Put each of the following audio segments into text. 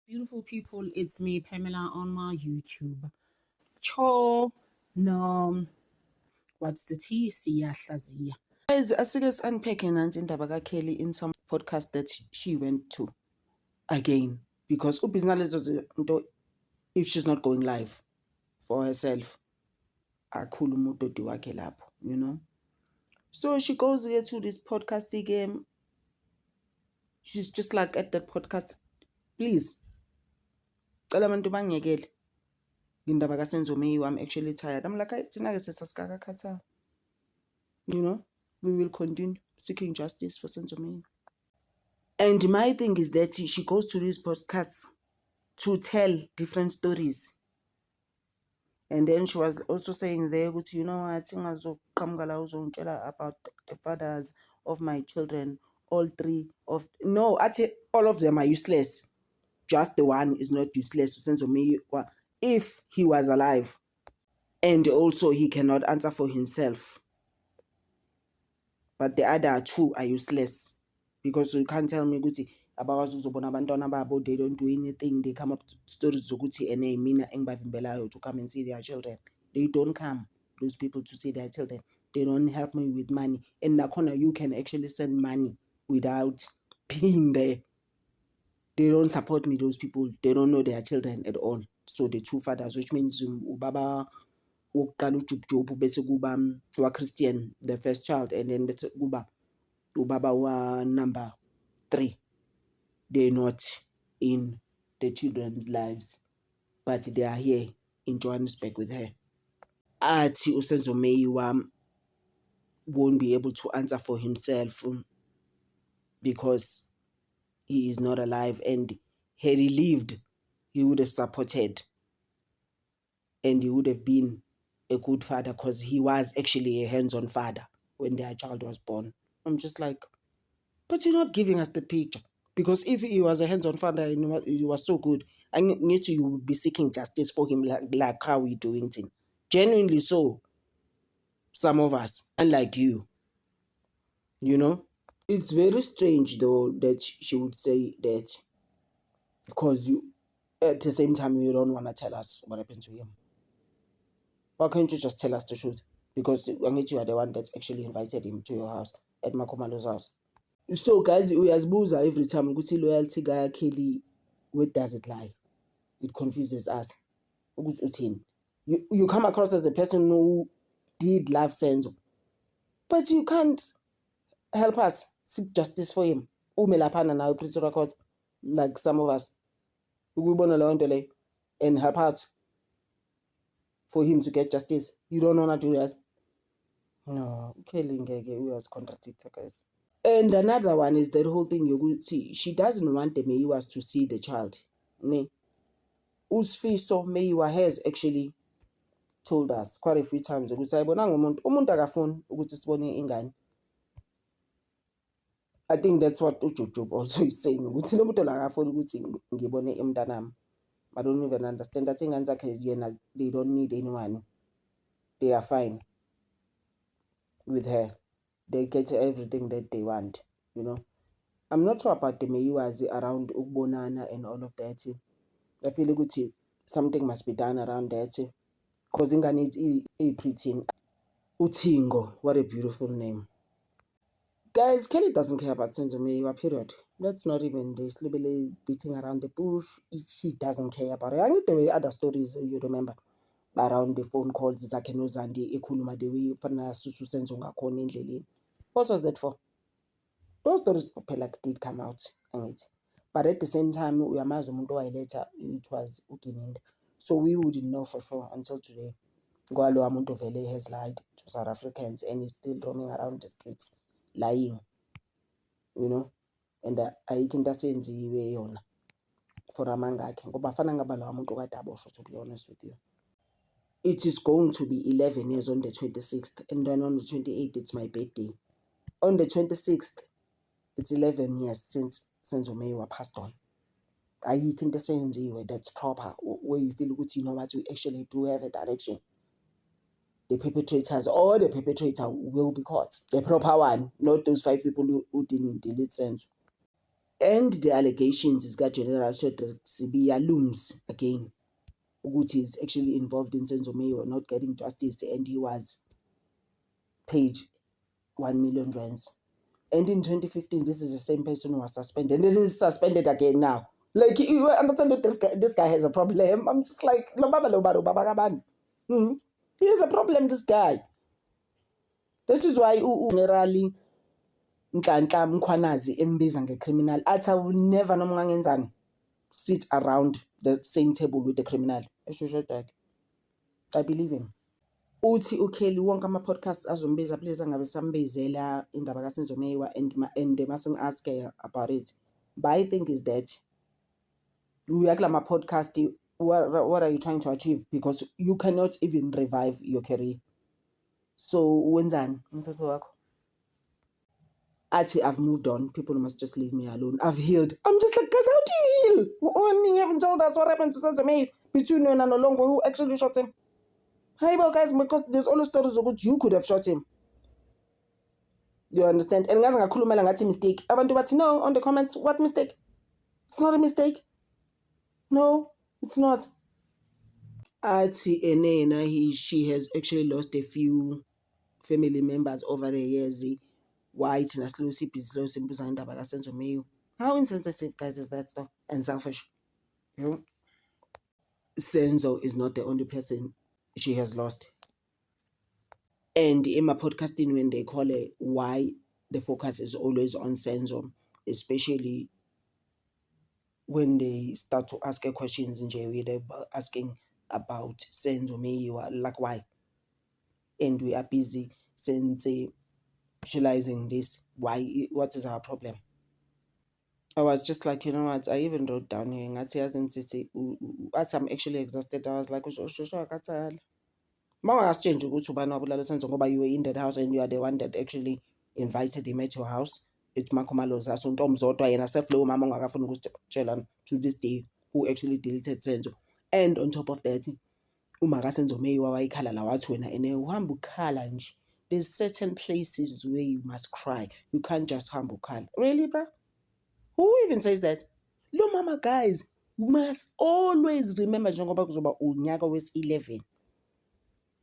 Beautiful people, it's me, Pamela, on my YouTube. Cho, no, what's the T? Siyahlaziya. Guys, asike unpacking indaba kaKelly in some podcast that she went to again, because if she's not going live for herself, akhuluma udodi wakhe lapho, you know. So she goes here to this podcast again. She's just like at that podcast, please, cela abantu bangiyekele indaba kaSenzo Meyiwa, I'm actually tired. I'm like, thina-ke sesasikakakhathala, you know, we will continue seeking justice for Senzo Meyiwa. And my thing is that she goes to these podcasts to tell different stories. And then she was also saying there, you know what, about the fathers of my children, all of them are useless. Just the one is not useless. If he was alive, and also he cannot answer for himself. But the other two are useless, because you can't tell me they don't do anything. They come up to stories to come and see their children. They don't come, those people, to see their children. They don't help me with money. And Nakona, you can actually send money without being there. They don't support me, those people. They don't know their children at all. So the two fathers, which means Ubaba Christian, the first child, and then Ubaba wa number 3. They're not in the children's lives, but they are here in Johannesburg with her. Athi uSenzo Meyiwa won't be able to answer for himself because he is not alive, and had he lived, he would have supported and he would have been a good father, because he was actually a hands-on father when their child was born. I'm just like, but you're not giving us the picture. Because if he was a hands-on father and he was so good, I need you would be seeking justice for him, like how we're doing things. Genuinely so. Some of us, unlike you know. It's very strange though that she would say that, because you, at the same time, you don't want to tell us what happened to him. Why can't you just tell us the truth? Because you are the one that's actually invited him to your house, at Makomalo's house. So guys, uyazibuza every time ukuthi loyalty kaKelly, where does it lie? It confuses us. You come across as a person who did love Senzo, but you can't help us seek justice for him. Umelapana now Pretoria Court, like some of us, and help out for him to get justice. You don't want to do that. No, Kelly was contradicted, guys. And another one is that whole thing, she doesn't want the Meyiwas to see the child. Usfiso Meyiwa has actually told us quite a few times I think that's what Ujojob also is saying. I don't even understand. I think they don't need anyone. They are fine with her. They get everything that they want, you know. I'm not sure about the Meyiwas around Ubonana and all of that. I feel like something must be done around that. Because Inga needs a preteen. Utingo, what a beautiful name. Guys, Kelly doesn't care about Senzo Meyiwa, period. That's not even this little beating around the bush. He doesn't care about it. I need the other stories you remember around the phone calls. Zandi ekhuluma the way fana susu Senzo ngakhona endleleni. What was that for? Those stories did come out, but at the same time, uyamazi umuntu owayiletha, it was Ukininda. So we wouldn't know for sure until today. Gwalo umuntu vele has lied to South Africans and is still roaming around the streets lying, you know. And ayikho into asenziwe yona for amangakhe ngoba fana ngaba lo umuntu kade aboshwe, to be honest with you. It is going to be 11 years on the 26th, and then on the 28th it's my birthday. On the 26th it's 11 years since Senzo Meyiwa passed on. Ayikho into asenziwe that's proper, where you feel you know what, we actually do have a direction. The perpetrators or the perpetrator will be caught. The proper one, not those 5 people who didn't delete Senzo. And the allegations zika-General Shadrack Sibiya looms again ukuthi he's actually involved in Senzo Meyiwa not getting justice, and he was paid 1 million rands. And in 2015, this is the same person who was suspended, and it is suspended again now. Like, you understand that this guy has a problem. I'm just like, he has a problem, this guy. This is why generally Nhlanhla Mkhwanazi embiza nge-criminal. I will never nomangenzani sit around the same table with the criminal. I believe him. Uthi uKelly wonke ama-podcasts azombiza please angabe sambizela indaba kaSenzo Meyiwa and they mustn't ask her about it. But I think is that uyakula ma-podcast, what are you trying to achieve? Because you cannot even revive your career. So wenzani umthetho wakho? Actually, I've moved on. People must just leave me alone. I've healed. I'm just like, guys, how do you heal? When you haven't told us what happened to Senzo Meyiwa between you and Nolongo, who actually shot him. Hey, well, guys, because there's always stories of what you could have shot him. You understand? And guys, ngakhulumela ngathi mistake. Abantu bathi no on the comments. What mistake? It's not a mistake. No, it's not. Athi enena she has actually lost a few family members over the years. Why it's not slow simple indaba kaSenzo Meyiwa? How insensitive, guys, is that stuff? And selfish. You know? Senzo is not the only person she has lost. And in my podcasting, when they call it why the focus is always on Senzo, especially when they start to ask her questions in Jerry, they're asking about Senzo Meyiwa, like why? And we are busy sensationalizing this. Why? What is our problem? I was just like, you know what? I even wrote down here, I'm actually exhausted. I was like, you were in that house and you are the one that actually invited him at your house. It's Makomaloza. So to this day who actually deleted Senzo. And on top of that, Senzo Meyiwa, there's certain places where you must cry. You can't just humble cry. Really, bro? Who even says that? No, mama, guys, you must always remember Jongoba Kuzoba Unyaga was 11.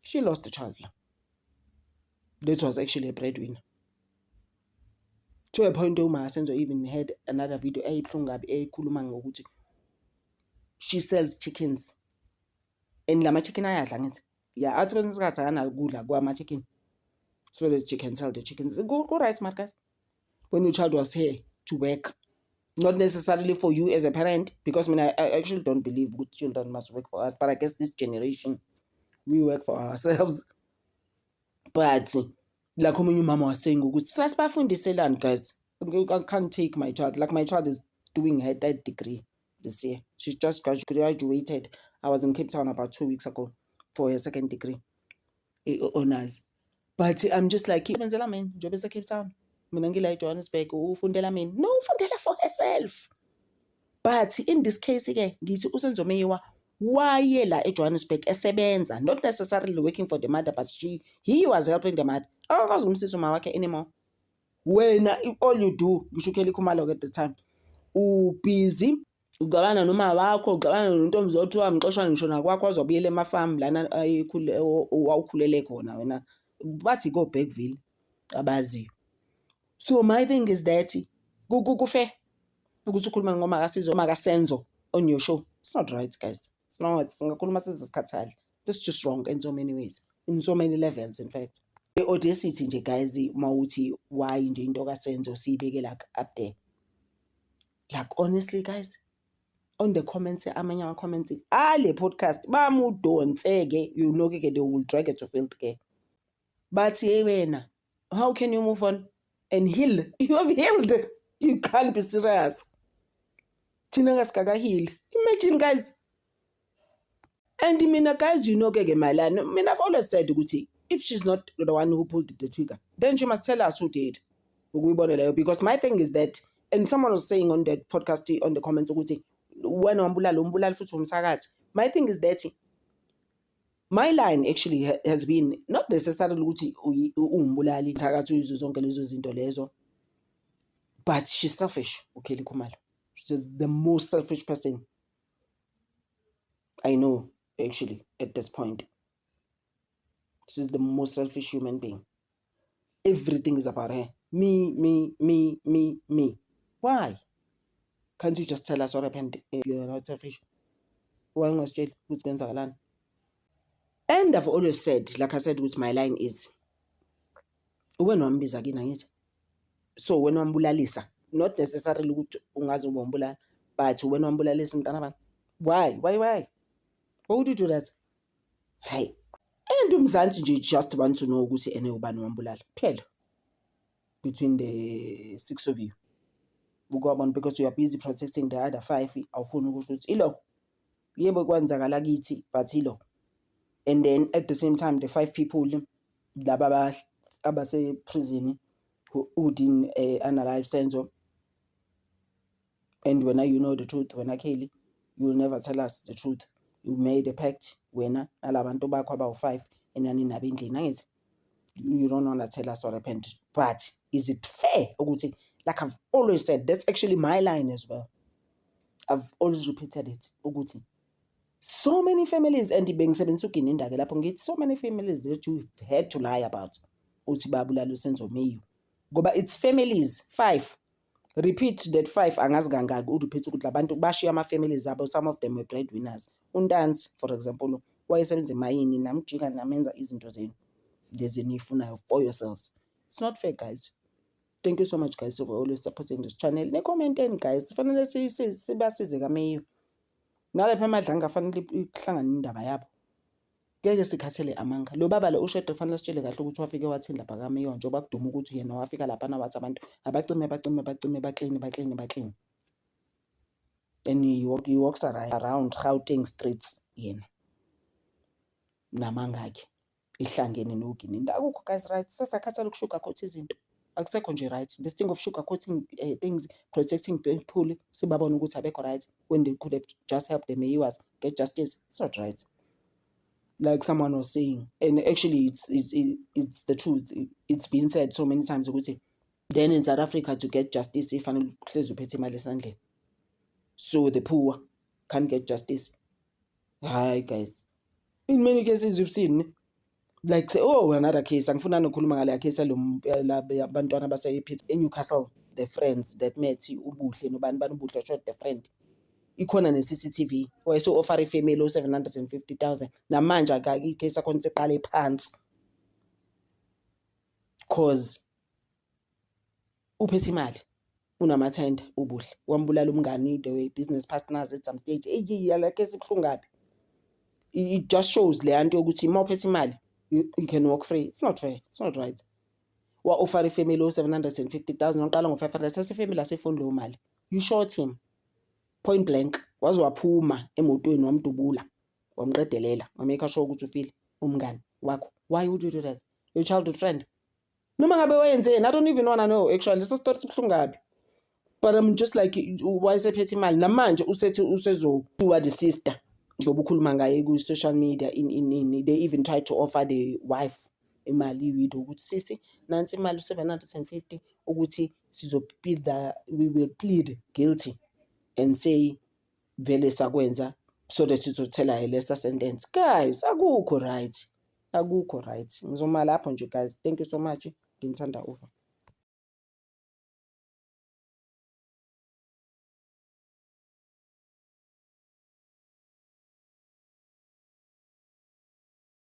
She lost a child. That was actually a breadwinner. To a point where Senzo even had another video. She sells chickens. And lama chicken ayadla. Yeah, athi kwesinye isikhathi akanakudla kwama chicken. So that she can sell the chickens. Go right, Marcus. When your child was here to work. Not necessarily for you as a parent, because I actually don't believe good children must work for us. But I guess this generation, we work for ourselves. But like when your mama was saying, guys, I can't take my child. Like my child is doing her third degree this year. She just graduated. I was in Cape Town about 2 weeks ago for her second degree honors. But I'm just like, job is a Cape Town. Johannesburg, ufundela mina. No, ufundela for herself. But in this case, ngithi uSenzo Meyiwa wayela eJohannesburg esebenza, not necessarily working for the mother, but he was helping the mother. Akakwazi ukumsiza uma wakhe anymore. Wena, all you do, ngisho Khumalo at the time, busy, uqabana noma wakho, uqabana nontombi othiwa mxoshana ngisho nakwakho azobuyela emafarm lana awukhulele khona wena. Bathi go Bergville, abaziyo. So my thing is that kufe ukuthi ukhuluma ngoma kaSenzo on your show. It's not right, guys. It's not. That's just wrong in so many ways, in so many levels, in fact. The audacity nje, guys, mawuthi why nje into kaSenzo siyibeke like up there. Like honestly, guys, on the comments, amanye comments, le podcast bamudonseke, you know they will drag it to filth ke. But wena, how can you move on and heal? You have healed. You can't be serious. Imagine, guys. And guys, you know, I've always said, if she's not the one who pulled the trigger, then she must tell us who did. Because my thing is that, and someone was saying on that podcast, on the comments, my thing is that my line actually has been not necessarily But she's selfish, Ukheli Khumalo. She's the most selfish person I know, actually, at this point. She's the most selfish human being. Everything is about her. Me, me, me, me, me. Why? Can't you just tell us what happened if you're not selfish? Why was jail? Who's going to land? And I've always said, like I said, which my line is, when wambiza kina ngithi, so when wambulalisa, not necessarily ukuthi ungaze ubombulala, but when wambulalisa umntana bani, why? Why would you do that? Hey, and umzansi nje just want to know ukuthi ene ubani wambulala phela between the 6 of you. We go on because you are busy protecting the other 5. Awufuni ukuthi uthi ilo yebo kwenzakala kithi but ilo. And then at the same time the 5 people laba abase prison who didn't analyze Senzo, and when you know the truth, when I kill you will never tell us the truth. You made a pact when alabantu bakho about 5 and then in you don't want to tell us what happened. But is it fair? Like I've always said, that's actually my line as well. I've always repeated it. So many families, and so many families that you've had to lie about. But it's families, 5. Repeat that 5 families about some of them were breadwinners. Undance, for example, why is mayini namjika namenza izinto zenu lezenifunayo for yourselves. It's not fair, guys. Thank you so much, guys, for always supporting this channel. Ne comment guys, fanele sibasize kameyo. Nalapha emadlanga fanele ihlangana indaba yabo. Ngeke sikhathele amanga. Lo baba lo ushede fanele sitshele kahle ukuthi wafike wathini lapha kameyo njengoba kuduma ukuthi yena wafika lapha nawathi abantu abacime baclean. And he walks around Gauteng streets yena. Namanga akhe ihlangene nogini. Akukho guys right. Sasakhathala ukushuka khothi izinto. Akusekho nje right. This thing of sugarcoating things, protecting people, sibabona ukuthi abekho right when they could have just helped them. He was get justice. It's not right. Like someone was saying, and actually it's the truth. It's been said so many times. Then in South Africa to get justice, if so the poor can't get justice. Hi guys. In many cases you've seen. Like say, oh, another case. Angifuna nokhuluma ngale case labantwana base eNewcastle, the friends that met ubuhle nobani ubuhle shot the friend. Ikhona ne-CCTV. Wayese offer ifamily 750,000. Namanje aka icase akho seqale phansi. Cause uphethe imali. Unamathenda ubuhle. Wambulala umngani the way business partners at some stage. Yala case ibhlungu ngapi. It just shows le anto ukuthi mawuphethe imali you can walk free. It's not fair. It's not right. Wa offer ifamily 750,000 uqala ngo500 sasifamily asefoni lo mali. You shot him point blank. Waze waphuma emotweni wamdubula. Wamqedelela. Wameka sure ukuthi ufile umngani wakho. Why would you do that? Your childhood friend. Noma ngabe wayenzeni, I don't even want to know actually. This story sibhlungu ngapi. But I'm just like why sephethe imali namanje usethi usezobuwa the sister. Ngoba ukhuluma ngaye ku social media in they even tried to offer the wife imali widow ukuthi sisi nansi imali 750 ukuthi we will plead guilty and say vele sakwenza so that sizothela a lesser sentence. Guys, akukho right. Ngizoma lapho nje guys. Thank you so much. Ngithanda over.